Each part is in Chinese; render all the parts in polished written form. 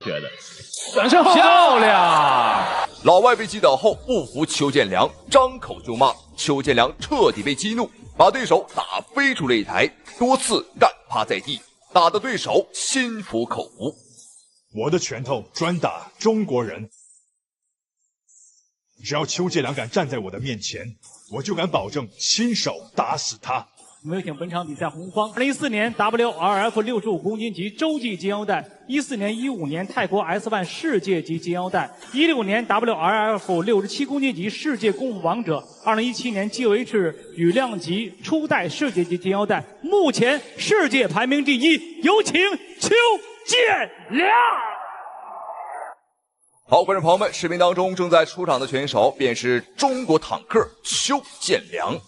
觉得转身漂亮。老外被击倒后不服邱建良，张口就骂，邱建良彻底被激怒，把对手打飞出擂台，多次干趴在地，打得对手心服口服。我的拳头专打中国人，只要邱建良敢站在我的面前，我就敢保证亲手打死他。我们有请本场比赛红方2014年 WRF 65公斤级洲际金腰带，14年、15年泰国 S1 世界级金腰带，16年 WRF 67公斤级世界功夫王者，2017年 GOH 羽量级初代世界级金腰带，目前世界排名第1，有请邱建良。好，观众朋友们，视频当中正在出场的选手便是中国坦克邱建良。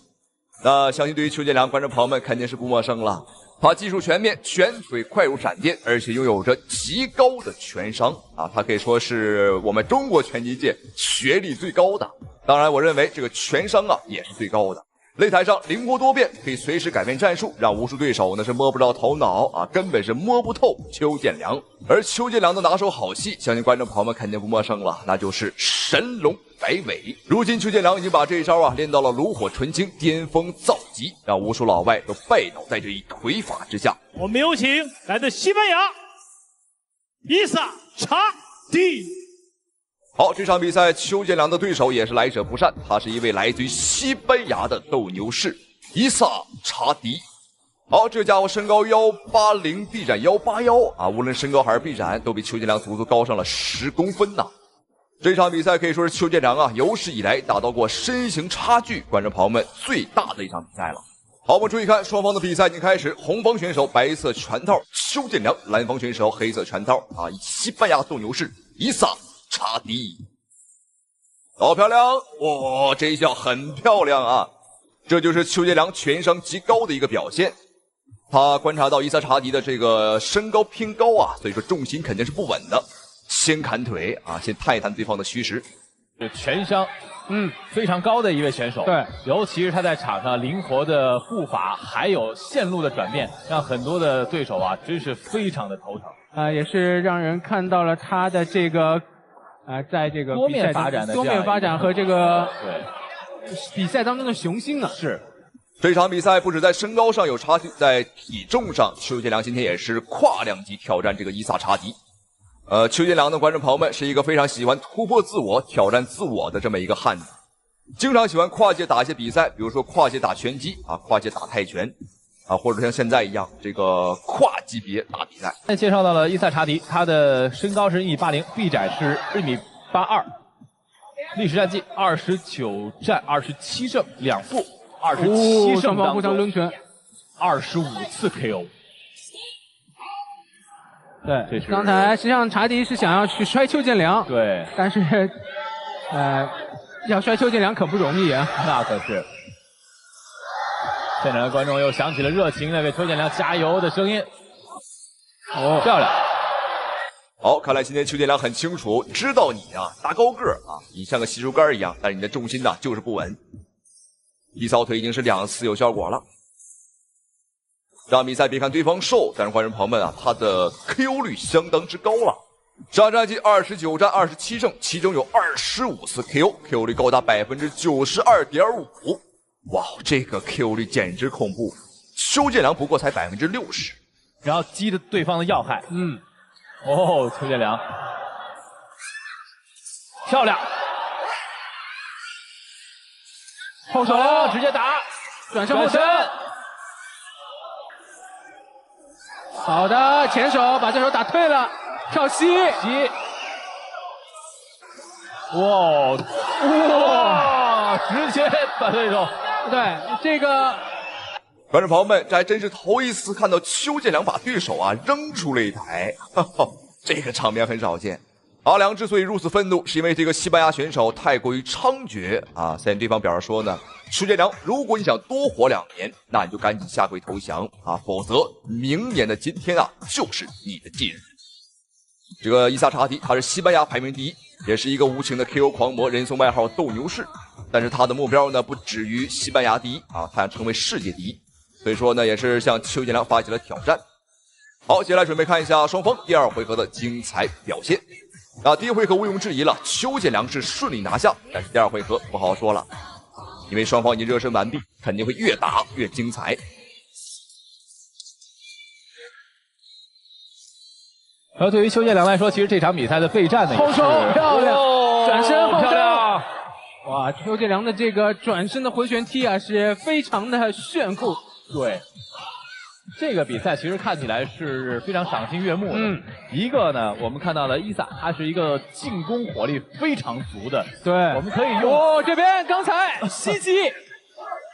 那相信对于邱建良，观众朋友们肯定是不陌生了。他技术全面，拳腿快如闪电，而且拥有着极高的拳商啊！他可以说是我们中国拳击界学历最高的。当然，我认为这个拳商啊也是最高的。擂台上灵活多变，可以随时改变战术，让无数对手呢是摸不着头脑啊，根本是摸不透邱建良。而邱建良的拿手好戏，相信观众朋友们肯定不陌生了，那就是神龙摆尾。如今邱建良已经把这一招啊练到了炉火纯青，巅峰造极，让无数老外都拜倒在这一腿法之下。我们有请来自西班牙伊萨查蒂。好，这场比赛邱建良的对手也是来者不善，他是一位来自于西班牙的斗牛士伊萨查迪。好，这家伙身高180，臂展181啊，无论身高还是臂展，都比邱建良足足高上了10公分呐。这场比赛可以说是邱建良啊有史以来打到过身形差距观众朋友们最大的一场比赛了。好，我们注意看，双方的比赛已经开始。红方选手白色拳套邱建良，蓝方选手黑色拳套啊，西班牙斗牛士伊萨查迪。好漂亮！哇，这一下很漂亮啊！这就是邱建良拳商极高的一个表现。他观察到伊萨查迪的这个身高偏高啊，所以说重心肯定是不稳的。先砍腿啊，先探一探对方的虚实。这拳商，非常高的一位选手。对，尤其是他在场上灵活的步伐，还有线路的转变，让很多的对手啊，真是非常的头疼。也是让人看到了他的这个，在这个多面发展的多面发展和这个对比赛当中的雄心啊。是。这场比赛不止在身高上有差距，在体重上，邱建良今天也是跨量级挑战这个伊萨查迪。邱建良的观众朋友们是一个非常喜欢突破自我、挑战自我的这么一个汉子，经常喜欢跨界打一些比赛，比如说跨界打拳击啊，跨界打泰拳啊，或者像现在一样这个跨级别打比赛。介绍到了伊萨查迪，他的身高是1.80米，臂展是1.82米，历史战绩29战27胜2负，27胜当中抡拳25次 KO。对，刚才实际上查迪是想要去摔邱建良，对，但是，要摔邱建良可不容易啊，那可是。现场的观众又响起了热情的为邱建良加油的声音。哦，漂亮！好，看来今天邱建良很清楚，知道你啊大高个啊，你像个洗漱杆一样，但是你的重心呢就是不稳。一扫腿已经是2次有效果了。这场比赛别看对方瘦，但是观众朋友们啊，他的 KO 率相当之高了。上战绩29战27胜，其中有25次 KO 率高达92.5%。哇，这个 KO 率简直恐怖。邱建良不过才60%，然后击的对方的要害。哦，邱建良，漂亮，后手直接打，转身后身。好的，前手把对手打退了，跳膝，哇，直接把对手，对这个观众朋友们，这还真是头一次看到邱建良把对手啊扔出擂台，这个场面很少见。阿良之所以如此愤怒，是因为这个西班牙选手太过于猖獗啊。虽然对方表示说呢，邱建良，如果你想多活2年，那你就赶紧下跪投降啊，否则明年的今天啊就是你的忌日。这个伊萨查迪他是西班牙排名第1，也是一个无情的 KO 狂魔，人送外号斗牛士。但是他的目标呢不止于西班牙第1啊，他想成为世界第1。所以说呢，也是向邱建良发起了挑战。好，接下来准备看一下双方第2回合的精彩表现。第一回合毋庸置疑了，邱建良是顺利拿下，但是第2回合不好说了，因为双方已经热身完毕，肯定会越打越精彩。而对于邱建良来说，其实这场比赛的备战呢，后手漂亮，转身漂亮。哇，邱建良的这个转身的回旋踢啊，是非常的炫酷。对。这个比赛其实看起来是非常赏心悦目的。一个呢，我们看到了伊萨，他是一个进攻火力非常足的。对，我们可以用。这边刚才袭击。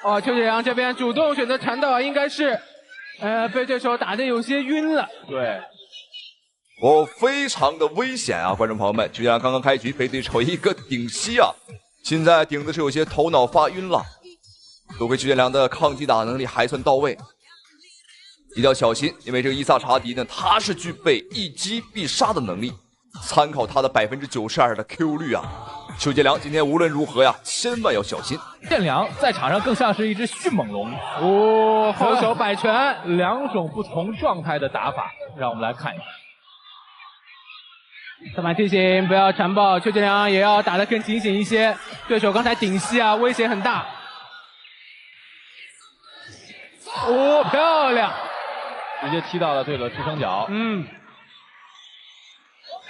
邱建良这边主动选择缠斗，应该是，被对手打得有些晕了。对。非常的危险啊，观众朋友们！邱建良刚刚开局被对手一个顶膝啊，现在顶的是有些头脑发晕了。多亏邱建良的抗击打能力还算到位。一定要小心，因为这个伊萨查迪呢，他是具备一击必杀的能力。参考他的92%的 Q 率啊，邱建良今天无论如何呀，千万要小心。建良在场上更像是一只迅猛龙。后手摆拳，2种不同状态的打法，让我们来看一看。裁判提醒不要缠抱，邱建良也要打得更警醒一些。对手刚才顶膝啊，威胁很大。漂亮。直接踢到了对手支撑脚。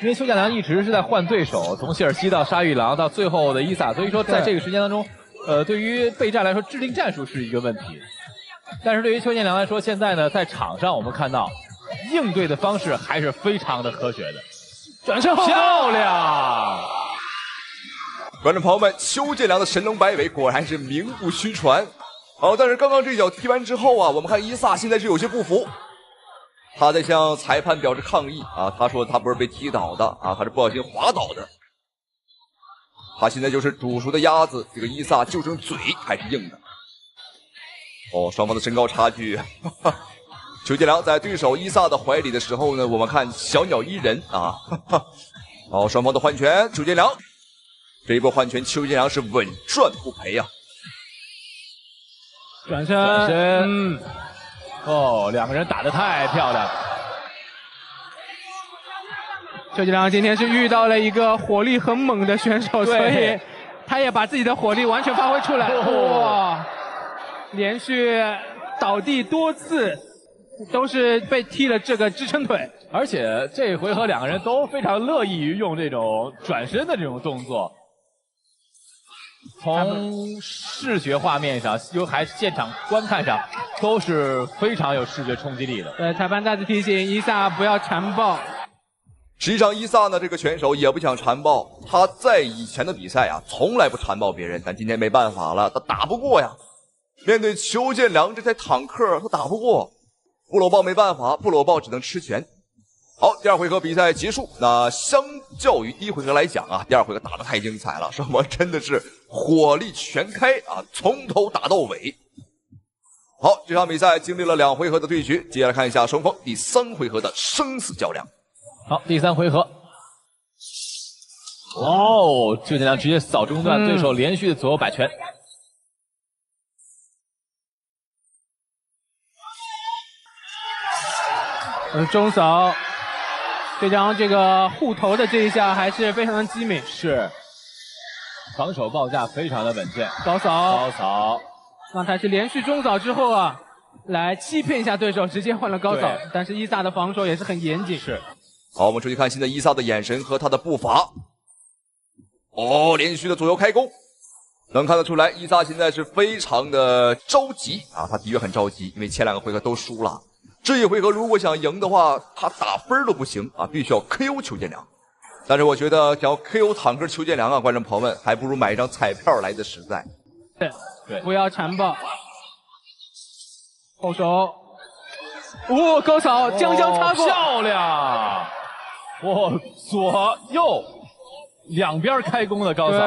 因为邱建良一直是在换对手，从谢尔西到沙玉郎到最后的伊萨，所以说在这个时间当中，对于备战来说，制定战术是一个问题。但是对于邱建良来说，现在呢，在场上我们看到应对的方式还是非常的科学的。转身漂亮！观众朋友们，邱建良的神龙摆尾果然是名不虚传。但是刚刚这一脚踢完之后啊，我们看伊萨现在是有些不服。他在向裁判表示抗议啊，他说他不是被踢倒的啊，他是不小心滑倒的。他现在就是煮熟的鸭子，这个伊萨就剩嘴还是硬的。双方的身高差距，邱建良在对手伊萨的怀里的时候呢，我们看小鸟依人啊。双方的换拳，邱建良这一波换拳，邱建良是稳赚不赔啊。转身，两个人打得太漂亮了。邱建良今天是遇到了一个火力很猛的选手，所以他也把自己的火力完全发挥出来。连续倒地多次，都是被踢了这个支撑腿。而且这回合两个人都非常乐意于用这种转身的这种动作。从视觉画面上，还现场观看上，都是非常有视觉冲击力的。对，裁判再次提醒伊萨不要缠抱。实际上，伊萨呢这个拳手也不想缠抱，他在以前的比赛啊，从来不缠抱别人，但今天没办法了，他打不过呀。面对邱建良这台坦克，他打不过，不搂抱没办法，不搂抱只能吃拳。好，第二回合比赛结束。那相较于第一回合来讲啊，第二回合打得太精彩了，双方真的是火力全开啊，从头打到尾。好，这场比赛经历了2回合的对决，接下来看一下双方第3回合的生死较量。好，第3回合。邱建良直接扫中断，对手连续的左右摆拳。中扫，这张这个护头的这一下还是非常的机敏，是防守报价非常的稳健。高扫，高扫，刚才是连续中扫之后啊，来欺骗一下对手，直接换了高扫，但是伊萨的防守也是很严谨。是，好，我们注意看现在伊萨的眼神和他的步伐。连续的左右开弓，能看得出来伊萨现在是非常的着急啊，他的确很着急，因为前2个回合都输了。这一回合如果想赢的话，他打分都不行啊，必须要 KO 邱建良。但是我觉得想要 KO 坦克邱建良啊，观众朋友们还不如买一张彩票来的实在。对，不要缠抱。后手，高扫，将插过，漂亮！左右两边开弓的高扫，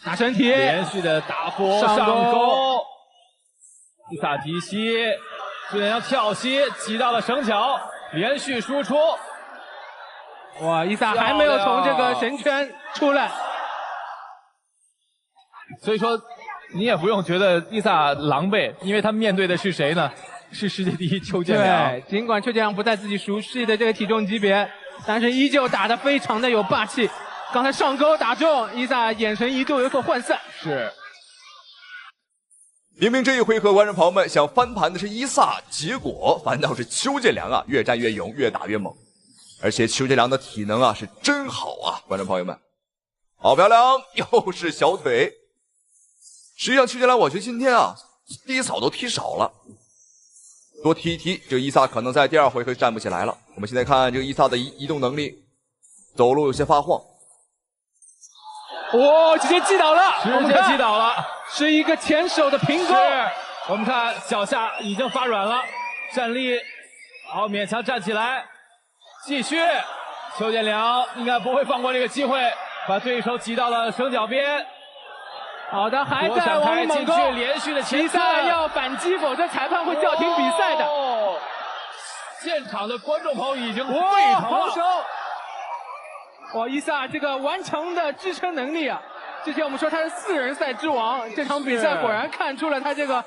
打身体，连续的打佛上勾，伊萨提膝。邱建良跳膝挤到了绳脚，连续输出。哇，伊萨还没有从这个绳圈出来，所以说你也不用觉得伊萨狼狈，因为他面对的是谁呢？是世界第一邱建良。对，尽管邱建良不在自己熟悉的这个体重级别，但是依旧打得非常的有霸气。刚才上钩打中，伊萨眼神一度有所涣散。是。明明这一回合观众朋友们想翻盘的是伊萨，结果反倒是邱建良啊，越战越勇，越打越猛。而且邱建良的体能啊是真好啊，观众朋友们。好漂亮，又是小腿。实际上邱建良我觉得今天啊第一扫都踢少了，多踢一踢，这个伊萨可能在第二回合站不起来了。我们现在看这个伊萨的移动能力，走路有些发晃。哇，直接击倒了，直接击倒了，是一个前手的平勾。我们看脚下已经发软了，站立，好勉强站起来，继续。邱建良应该不会放过这个机会，把对手挤到了绳脚边。好的，还在往里猛攻，连续的前伊萨要反击，否则裁判会叫停比赛的。现场的观众朋友已经沸腾了。哇，伊萨这个顽强的支撑能力啊！之前我们说他是4人赛之王，这场比赛果然看出了他这个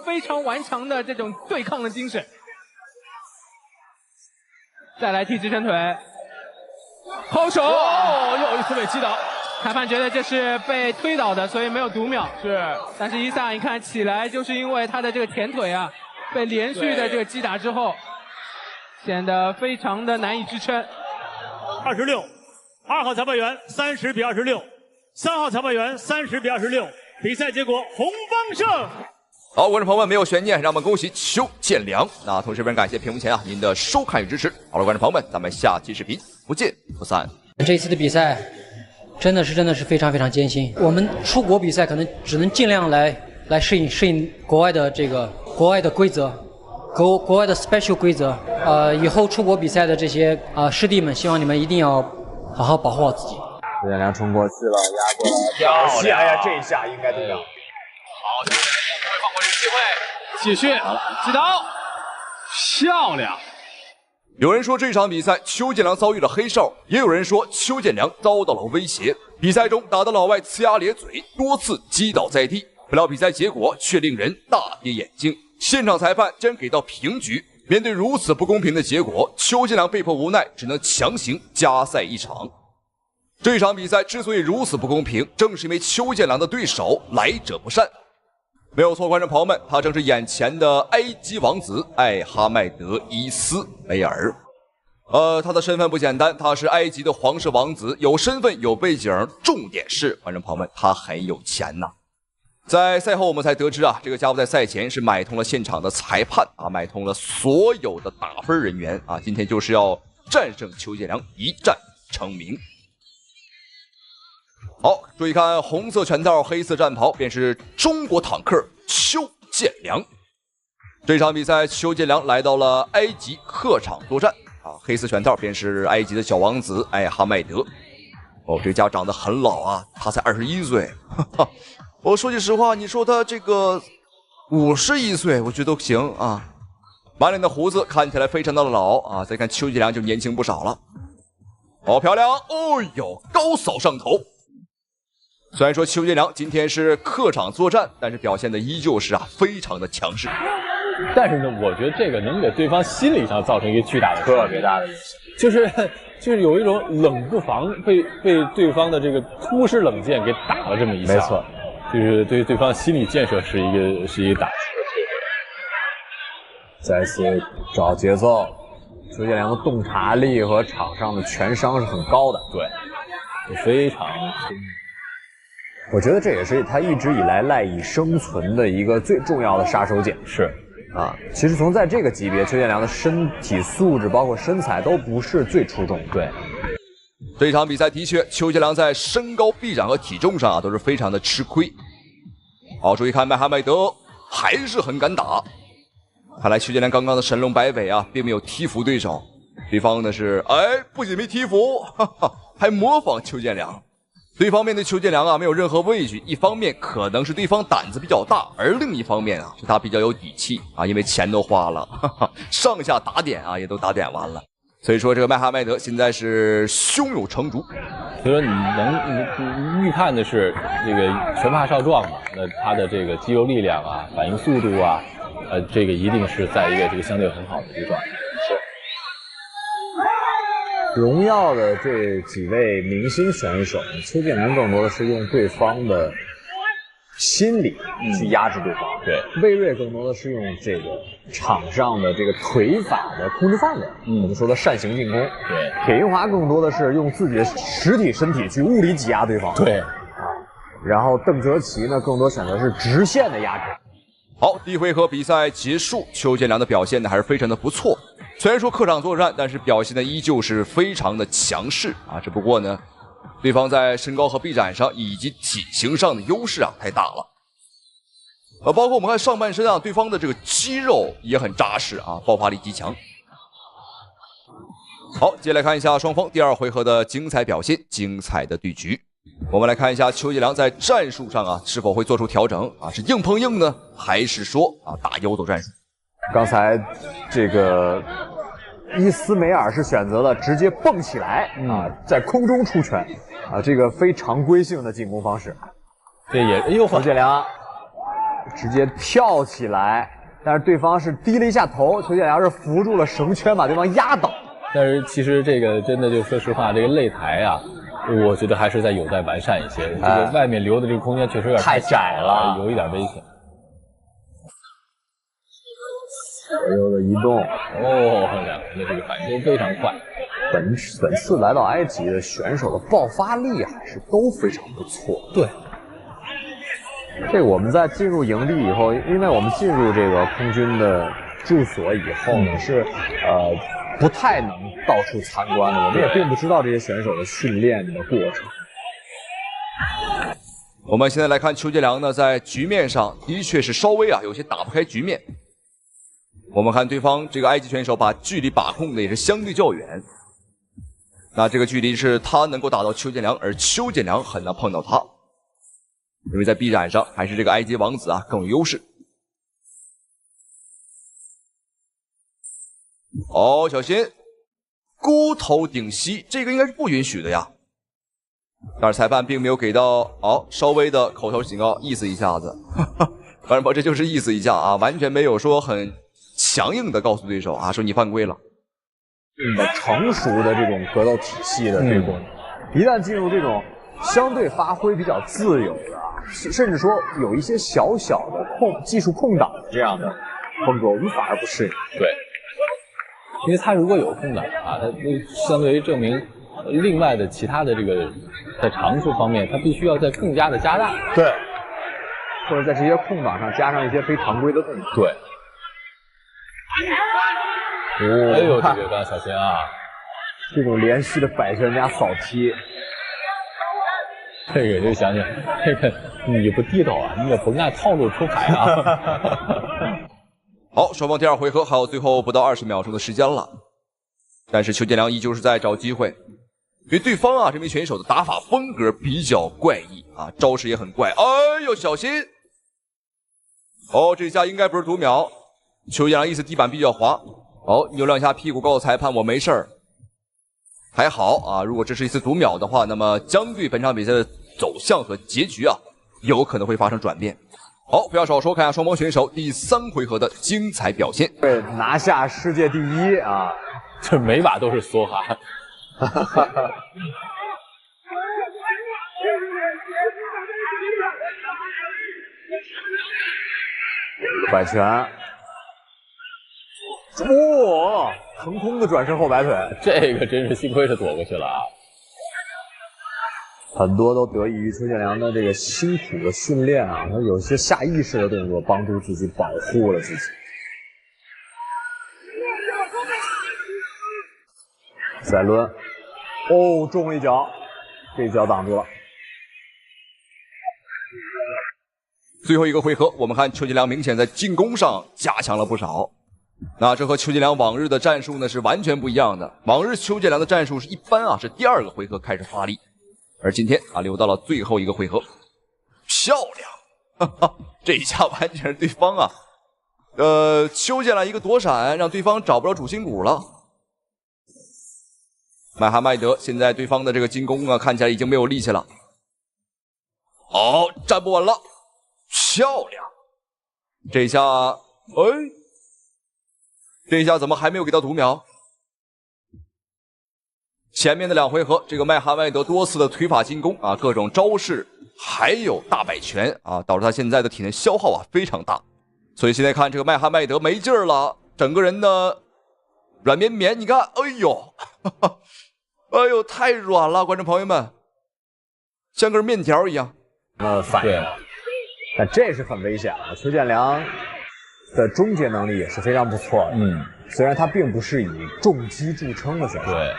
非常顽强的这种对抗的精神。再来踢支撑腿，后手，又一次被击倒。裁判觉得这是被推倒的，所以没有读秒。是，但是伊萨你看起来就是因为他的这个前腿啊，被连续的这个击打之后，显得非常的难以支撑。26。2号裁判员30比26，3号裁判员30比26，比赛结果红方胜。好，观众朋友们没有悬念，让我们恭喜邱建良。那同时非常感谢屏幕前啊您的收看与支持。好了，观众朋友们，咱们下期视频不见不散。这一次的比赛真的是非常艰辛。我们出国比赛可能只能尽量来适应国外的规则，国外的 special 规则。以后出国比赛的这些师弟们，希望你们一定要好好保护好自己。邱建良冲过去了，压过来，漂亮！哎呀，这一下应该怎么样？好，邱建良不会放过这个机会，继续击倒，漂亮。有人说这场比赛邱建良遭遇了黑哨，也有人说邱建良遭到了威胁。比赛中打得老外呲牙咧嘴，多次击倒在地，不料比赛结果却令人大跌眼镜。现场裁判竟然给到平局。面对如此不公平的结果，邱建良被迫无奈，只能强行加赛一场。这场比赛之所以如此不公平，正是因为邱建良的对手来者不善。没有错，观众朋友们，他正是眼前的埃及王子艾哈迈德·伊斯梅尔。他的身份不简单，他是埃及的皇室王子，有身份有背景，重点是，观众朋友们，他很有钱呐。在赛后我们才得知啊，这个家伙在赛前是买通了现场的裁判啊，买通了所有的打分人员啊，今天就是要战胜邱建良，一战成名。好，注意看红色拳套黑色战袍，便是中国坦克邱建良。这场比赛邱建良来到了埃及客场作战啊，黑色拳套便是埃及的小王子艾哈迈德。这家伙长得很老啊，他才21岁，哈哈。我说句实话，你说他这个51岁，我觉得都行啊。满脸的胡子看起来非常的老啊，再看邱建良就年轻不少了。好漂亮，哦呦，高扫上头。虽然说邱建良今天是客场作战，但是表现的依旧是非常的强势。但是呢，我觉得这个能给对方心理上造成一个巨大的特别大的影响，就是有一种冷不防被对方的这个突施冷箭给打了这么一下。没错。就是对对方心理建设是一个打击的机会。再次找节奏，邱建良的洞察力和场上的全伤是很高的，对，非常。我觉得这也是他一直以来赖以生存的一个最重要的杀手锏。是啊，其实从在这个级别，邱建良的身体素质包括身材都不是最出众的。对。这场比赛的确，邱建良在身高、臂展和体重上都是非常的吃亏。好，注意看麦哈迈德还是很敢打，看来邱建良刚刚的神龙摆尾啊，并没有踢服对手。对方呢是不仅没踢服，哈哈，还模仿邱建良。对方面对邱建良啊没有任何畏惧，一方面可能是对方胆子比较大，而另一方面啊是他比较有底气啊，因为钱都花了，哈哈，上下打点啊也都打点完了。所以说，这个麦哈迈德现在是胸有成竹。所以说，你预判的是这个拳怕少壮嘛？那他的这个肌肉力量啊、反应速度啊，这个一定是在一个这个相对很好的一个状态。荣耀的这几位明星选手，邱建良更多的是用对方的心理去压制对方，对，魏睿更多的是用这个场上的这个腿法的控制范围，我们说的扇形进攻，对，铁云华更多的是用自己的实体身体去物理挤压对方，对，然后邓哲奇呢更多选择是直线的压制。好，第一回合比赛结束，邱建良的表现呢还是非常的不错。虽然说客场作战，但是表现的依旧是非常的强势啊。只不过呢，对方在身高和臂展上以及体型上的优势啊太大了。包括我们看上半身啊，对方的这个肌肉也很扎实啊，爆发力极强。好，接下来看一下双方第二回合的精彩表现，精彩的对局。我们来看一下邱建良在战术上啊是否会做出调整啊？是硬碰硬呢，还是说啊打游走战术？刚才这个伊斯梅尔是选择了直接蹦起来啊，在空中出拳啊，这个非常规性的进攻方式。这也哎呦，邱建良直接跳起来，但是对方是低了一下头，邱建良是扶住了绳圈，把对方压倒。但是其实这个真的就说实话，这个擂台啊，我觉得还是有待完善一些。这个外面留的这个空间确实有点太窄了，有一点危险。左右的移动，两个人的这个反应都非常快。本次来到埃及的选手的爆发力还是都非常不错。对，这个我们在进入营地以后，因为我们进入这个空军的住所以后呢，是不太能到处参观的，我们也并不知道这些选手的训练的过程。我们现在来看邱建良呢，在局面上的确是稍微啊有些打不开局面。我们看对方这个埃及选手把距离把控的也是相对较远，那这个距离是他能够打到邱建良，而邱建良很难碰到他，因为在臂展上还是这个埃及王子啊更有优势。哦，小心，孤头顶膝，这个应该是不允许的呀。但是裁判并没有给到稍微的口头警告，意思一下子，反正这就是意思一下啊，完全没有说很强硬的告诉对手啊，说你犯规了。成熟的这种格斗体系的这种，一旦进入这种相对发挥比较自由的，甚至说有一些小小的技术空档这样的风格，我们反而不适应。对，因为他如果有空档啊，他相对于证明另外的其他的这个在长处方面，他必须要再更加的加大。对，或者在这些空档上加上一些非常规的动作。对。哎呦，这个刚小心啊！这种连续的摆拳加扫踢，这个就想想，这个你不低头啊，你也不按套路出牌啊。好，双方第二回合还有最后不到20秒钟的时间了，但是邱建良依旧是在找机会，因为对方啊这名选手的打法风格比较怪异啊，招式也很怪。哎呦，小心！这下应该不是读秒，邱建良意思地板比较滑。扭两下屁股告诉裁判我没事儿，还好啊。如果这是一次读秒的话，那么将对本场比赛的走向和结局啊，有可能会发生转变。好，不要少说，看一下双方选手第3回合的精彩表现。对，拿下世界第一啊，这每把都是梭哈。摆拳。哇！腾空的转身后摆腿，这个真是幸亏是躲过去了啊！很多都得益于邱建良的这个辛苦的训练啊，他有些下意识的动作帮助自己保护了自己。再抡，中一脚，这一脚挡住了。最后一个回合，我们看邱建良明显在进攻上加强了不少。那这和邱建良往日的战术呢是完全不一样的。往日邱建良的战术是一般啊是第2个回合开始发力，而今天啊留到了最后一个回合，漂亮！哈哈，这一下完全是对方啊，邱建良一个躲闪，让对方找不着主心骨了。麦哈迈德现在对方的这个进攻啊看起来已经没有力气了。站不稳了，漂亮！这一下。这一下怎么还没有给到读秒？前面的2回合，这个麦哈迈德多次的推法进攻啊，各种招式，还有大摆拳啊，导致他现在的体能消耗啊非常大。所以现在看这个麦哈迈德没劲儿了，整个人呢软绵绵，你看，哎呦，哎呦，太软了，观众朋友们，像根面条一样。反应，但这是很危险的。邱建良的终结能力也是非常不错的。虽然他并不是以重击著称的选手。对。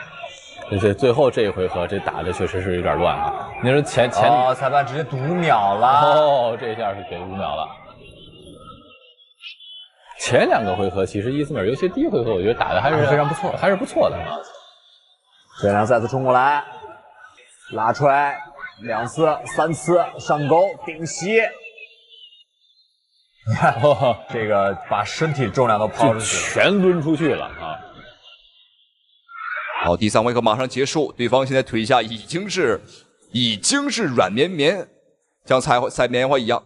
而且最后这一回合，这打的确实是有点乱啊！你说前裁判直接读秒了。哦，这下是给5秒了。前2个回合其实伊斯梅尔，尤其第1回合，我觉得打的还是非常不错，还是不错的。邱建良再次冲过来，拉踹2次、3次上勾顶膝。你看，这个把身体重量都抛出去，全抡出去了啊！好，第3回合马上结束，对方现在腿下已经是软绵绵，像采棉花一样。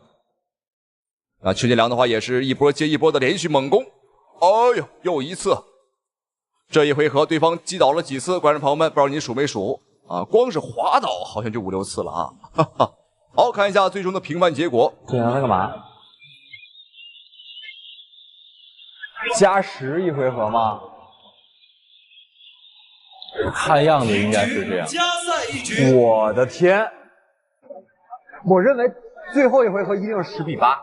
啊，邱建良的话也是一波接一波的连续猛攻。哎呦，又一次！这一回合对方击倒了几次？观众朋友们，不知道你数没数啊？光是滑倒好像就5、6次了啊！哈哈。好，看一下最终的评判结果。邱建良在干嘛？加时1回合吗？看样子应该是这样。我的天！我认为最后一回合一定是10比8，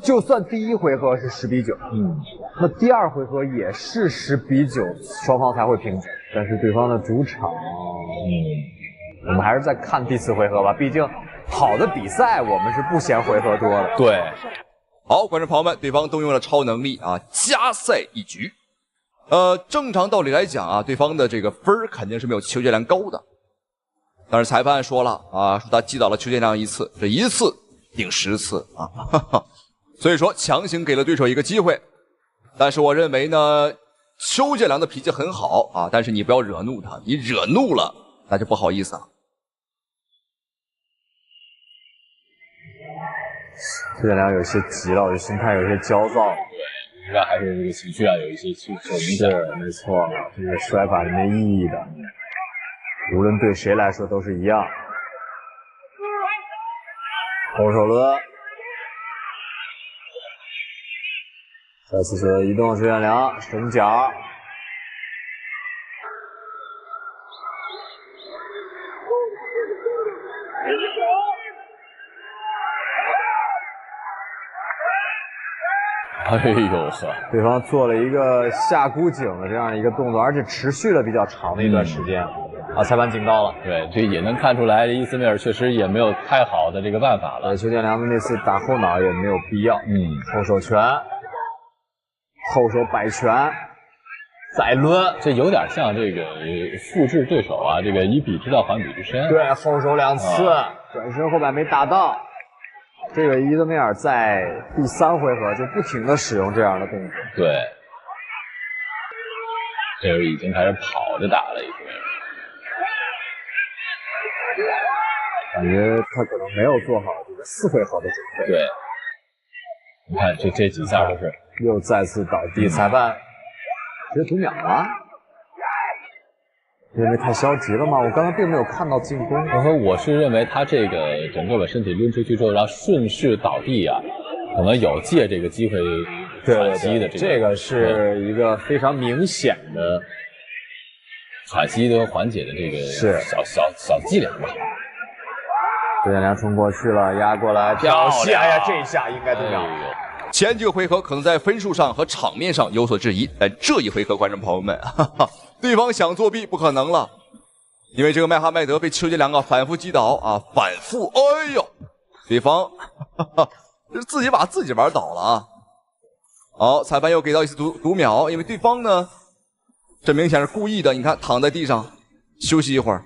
就算第1回合是10比9，那第2回合也是10比9，双方才会平手。但是对方的主场，我们还是再看第4回合吧，毕竟好的比赛我们是不嫌回合多的。对，好，观众朋友们，对方动用了超能力啊，加赛一局。正常道理来讲啊，对方的这个分儿肯定是没有邱建良高的，但是裁判说了啊，说他击倒了邱建良1次，这1次顶10次啊，哈哈，所以说强行给了对手一个机会。但是我认为呢，邱建良的脾气很好啊，但是你不要惹怒他，你惹怒了那就不好意思了。邱建良有些急了，我的心态有些焦躁。应该还是这个情绪啊有一些受影响。是，没错，这个摔法是没意义的，无论对谁来说都是一样。后手轮，再次选择移动，邱建良绳脚。哎呦呵，对方做了一个下箍颈的这样一个动作，而且持续了比较长的一段时间。啊，裁判警告了。对，这也能看出来，伊斯梅尔确实也没有太好的这个办法了。邱建良的那次打后脑也没有必要。后手拳，后手摆拳，再抡，这有点像这个复制对手啊，这个以彼之道还彼之身。对，后手2次，转身后摆没打到。这个伊德梅尔在第3回合就不停的使用这样的动作。对，这是已经开始跑着打了，已经。感觉他可能没有做好这个4回合的准备。对，你看这几下都是又再次倒地，裁判直接读秒了。因为太消极了吗？我刚才并没有看到进攻。我是认为他这个整个把身体抡出去之后，然后顺势倒地啊，可能有借这个机会喘息的这个是一个非常明显的喘息跟缓解的这个小伎俩吧。邱建良冲过去了，压过来，挑衅！哎呀，这一下应该读秒。前几个回合可能在分数上和场面上有所质疑，但这一回合，观众朋友们，哈哈，对方想作弊不可能了，因为这个麦哈迈德被邱建良反复击倒啊，反复，哎呦，对方哈哈，这自己把自己玩倒了啊！好，裁判又给到一次读秒，因为对方呢，这明显是故意的，你看躺在地上休息一会儿。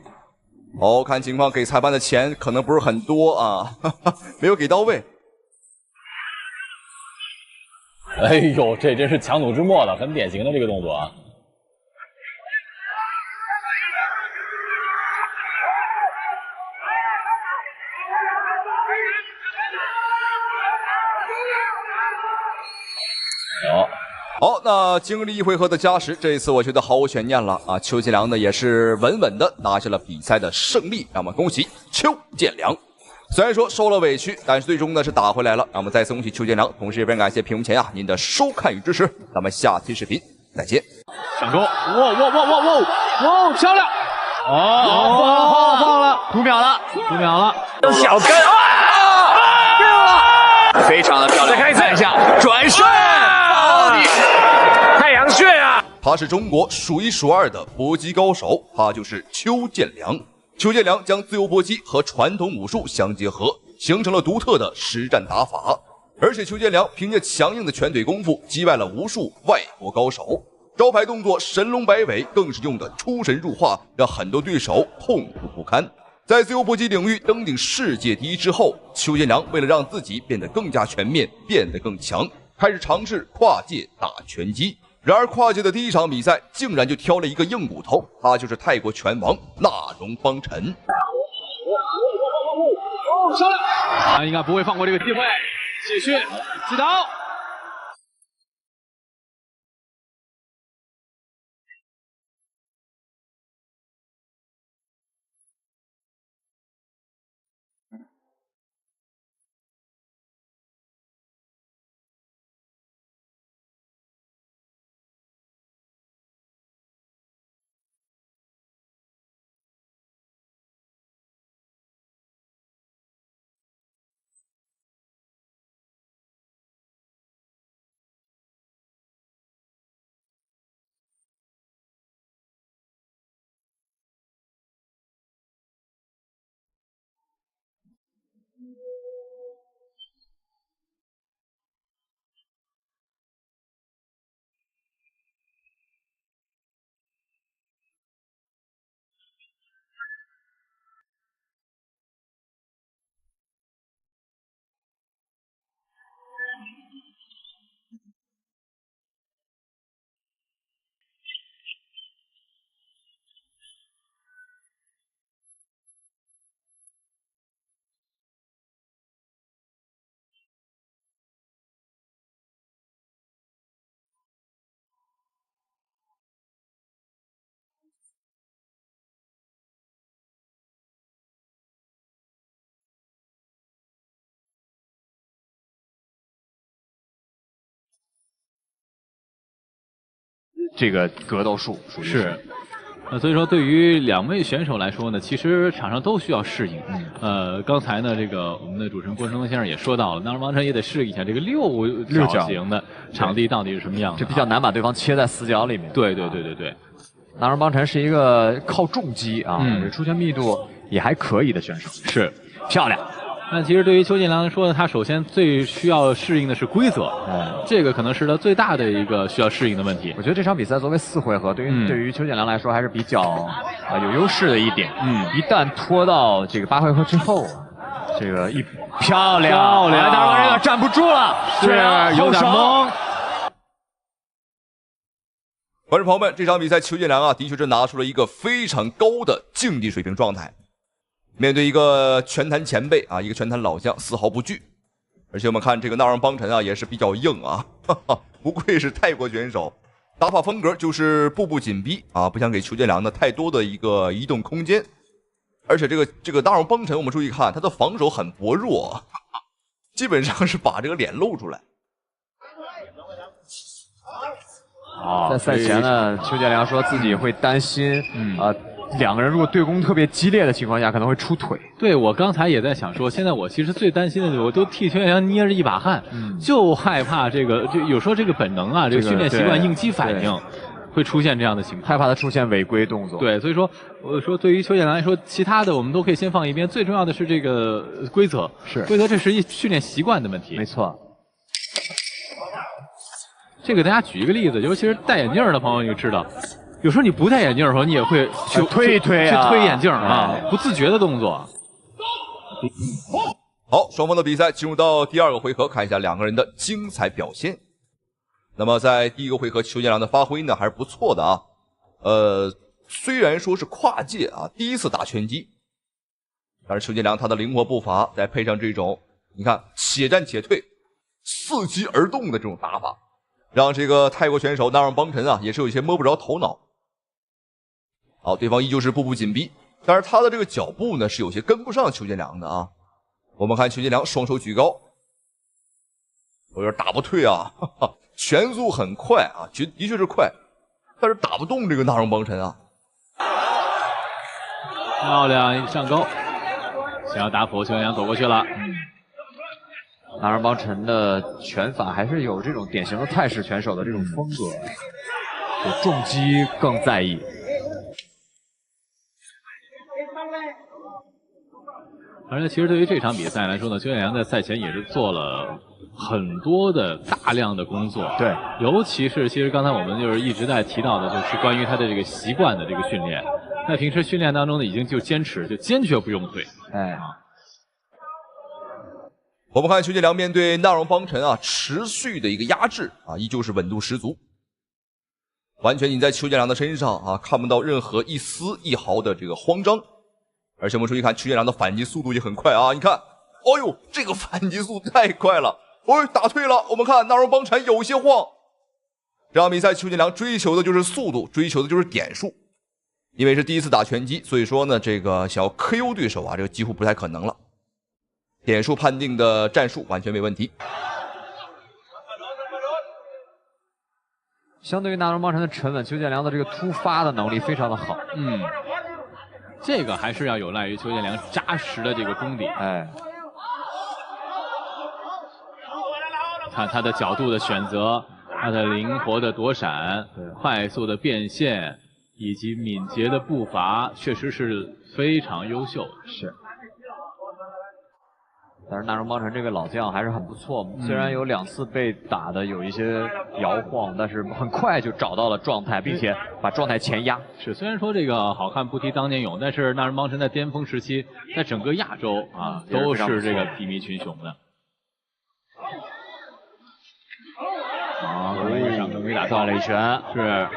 哦，看情况给裁判的钱可能不是很多啊，哈哈，没有给到位。哎呦，这真是强弩之末了，很典型的这个动作啊。好，那经历一回合的加时，这一次我觉得毫无悬念了啊！邱建良呢也是稳稳的拿下了比赛的胜利，让我们恭喜邱建良。虽然说受了委屈，但是最终呢是打回来了，让我们再次恭喜邱建良。同时也非常感谢屏幕前您的收看与支持，咱们下期视频再见。上钩，哇，漂亮！放了，5秒了，小跟非常的漂亮，再看一下转身，太阳穴啊！他是中国数一数二的搏击高手，他就是邱建良。邱建良将自由搏击和传统武术相结合，形成了独特的实战打法。而且邱建良凭借强硬的拳腿功夫，击败了无数外国高手。招牌动作神龙摆尾更是用的出神入化，让很多对手痛苦不堪。在自由搏击领域登顶世界第一之后，邱建良为了让自己变得更加全面，变得更强，开始尝试跨界打拳击。然而跨界的第一场比赛竟然就挑了一个硬骨头，他就是泰国拳王纳荣邦辰。他应该不会放过这个机会，继续击倒。这个格斗术属于是。所以说对于两位选手来说呢，其实场上都需要适应。刚才呢，这个我们的主持人郭成龙先生也说到了，纳荣邦辰也得试一下这个六角形的场地到底是什么样的。这比较难把对方切在死角里面。对。纳荣邦辰是一个靠重击啊，出拳密度也还可以的选手。是，漂亮。那其实对于邱建良来说呢，他首先最需要适应的是规则，这个可能是他最大的一个需要适应的问题。我觉得这场比赛作为4回合，对于邱建良来说还是比较有优势的一点。一旦拖到这个8回合之后，这个一漂亮，纳荣邦辰站不住了，是有点懵。观众朋友们，这场比赛邱建良的确是拿出了一个非常高的竞技水平状态。面对一个拳坛前辈一个拳坛老将，丝毫不惧。而且我们看这个纳荣邦辰也是比较硬不愧是泰国选手，打法风格就是步步紧逼不想给邱建良太多的一个移动空间。而且这个纳荣邦辰，我们注意看他的防守很薄弱，基本上是把这个脸露出来。在赛前呢，邱建良说自己会担心两个人如果对攻特别激烈的情况下，可能会出腿。对，我刚才也在想说，现在我其实最担心的，我都替邱建良捏着一把汗，就害怕这个，就有时候这个本能这个训练习惯应激反应会出现这样的情况，害怕他出现违规动作。对，所以说我说对于邱建良来说，其他的我们都可以先放一边，最重要的是这个规则，规则，这是一训练习惯的问题。没错。这个大家举一个例子，尤其是戴眼镜的朋友，你就知道。有时候你不戴眼镜的时候，你也会去推眼镜不自觉的动作。好，双方的比赛进入到第2个回合，看一下两个人的精彩表现。那么在第1个回合，邱建良的发挥呢还是不错的虽然说是跨界第一次打拳击，但是邱建良他的灵活步伐，再配上这种你看且战且退、伺机而动的这种打法，让这个泰国选手纳让邦辰啊也是有一些摸不着头脑。好，对方依旧是步步紧逼，但是他的这个脚步呢是有些跟不上邱建良的啊。我们看邱建良双手举高，有点打不退啊，哈哈，拳速很快啊，的确是快，但是打不动这个纳让邦辰啊。漂亮上勾，想要打普，邱建良躲过去了。纳让邦辰的拳法还是有这种典型的泰式拳手的这种风格，有重击更在意。而且，其实对于这场比赛来说呢，邱建良在赛前也是做了很多的大量的工作。对，尤其是其实刚才我们就是一直在提到的，就是关于他的这个习惯的这个训练。在平时训练当中呢，已经就坚决不用退。哎，我们看邱建良面对纳让邦辰啊，持续的一个压制啊，依旧是稳度十足。完全你在邱建良的身上啊，看不到任何一丝一毫的这个慌张。而且我们注意看邱建良的反击速度也很快啊！你看，哦呦，这个反击速度太快了，哦，打退了。我们看纳让邦辰有些晃。这场比赛邱建良追求的就是速度，追求的就是点数。因为是第一次打拳击，所以说呢，这个想要 KO 对手啊，这个几乎不太可能了。点数判定的战术完全没问题。相对于纳让邦辰的沉稳，邱建良的这个突发的能力非常的好。这个还是要有赖于邱建良扎实的这个功底。哎，看他的角度的选择，他的灵活的躲闪，快速的变现，以及敏捷的步伐，确实是非常优秀。是。但是纳让邦辰这个老将还是很不错，虽然有2次被打的有一些摇晃，但是很快就找到了状态，并且把状态前压。是，虽然说这个好汉不提当年勇，但是纳让邦辰在巅峰时期，在整个亚洲啊都是这个低迷群雄的。好，上跟给打断了一拳，是。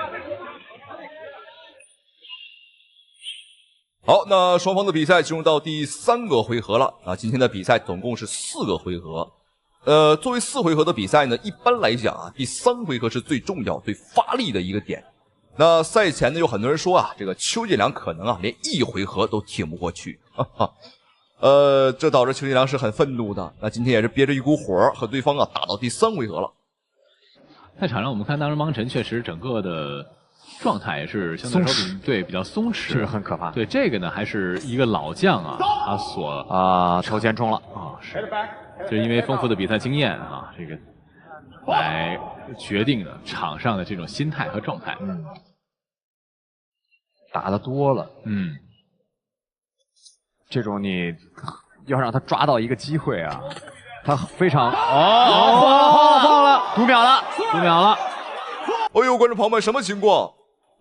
好，那双方的比赛进入到第3个回合了啊！今天的比赛总共是4个回合，作为4回合的比赛呢，一般来讲啊，第3回合是最重要、最发力的一个点。那赛前呢，有很多人说啊，这个邱建良可能啊连1回合都挺不过去，哈哈。这导致邱建良是很愤怒的。那今天也是憋着一股火和对方啊打到第3回合了。在场上我们看纳让邦辰确实整个的状态也是相对来说比较松弛，是很可怕。对这个呢，还是一个老将啊，他所抽前冲了啊，是，就是因为丰富的比赛经验啊，这个来决定的场上的这种心态和状态。打得多了，这种你要让他抓到一个机会啊，他非常放了，5秒了，5秒了。哎呦，观众朋友们，什么情况？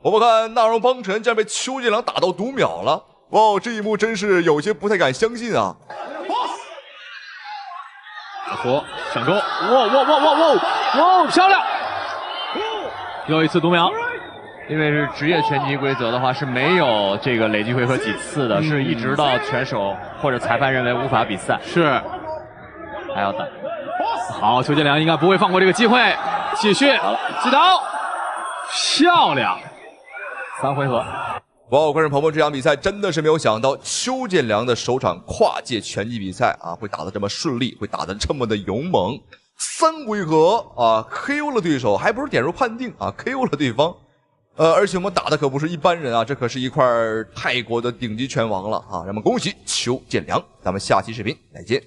我们看纳让邦辰竟然被邱建良打到读秒了，哇，这一幕真是有些不太敢相信啊！火上钩，哇，漂亮！又一次读秒，因为是职业拳击规则的话是没有这个累计回合几次的，是一直到拳手或者裁判认为无法比赛，是还要打。好，邱建良应该不会放过这个机会，继续击倒，漂亮！3回合。哇，观众朋友们，这场比赛真的是没有想到，邱建良的首场跨界拳击比赛啊，会打得这么顺利，会打得这么的勇猛。3回合啊 ，KO 了对手，还不是点数判定啊 ，KO 了对方。而且我们打的可不是一般人啊，这可是一块泰国的顶级拳王了啊！咱们恭喜邱建良，咱们下期视频再见。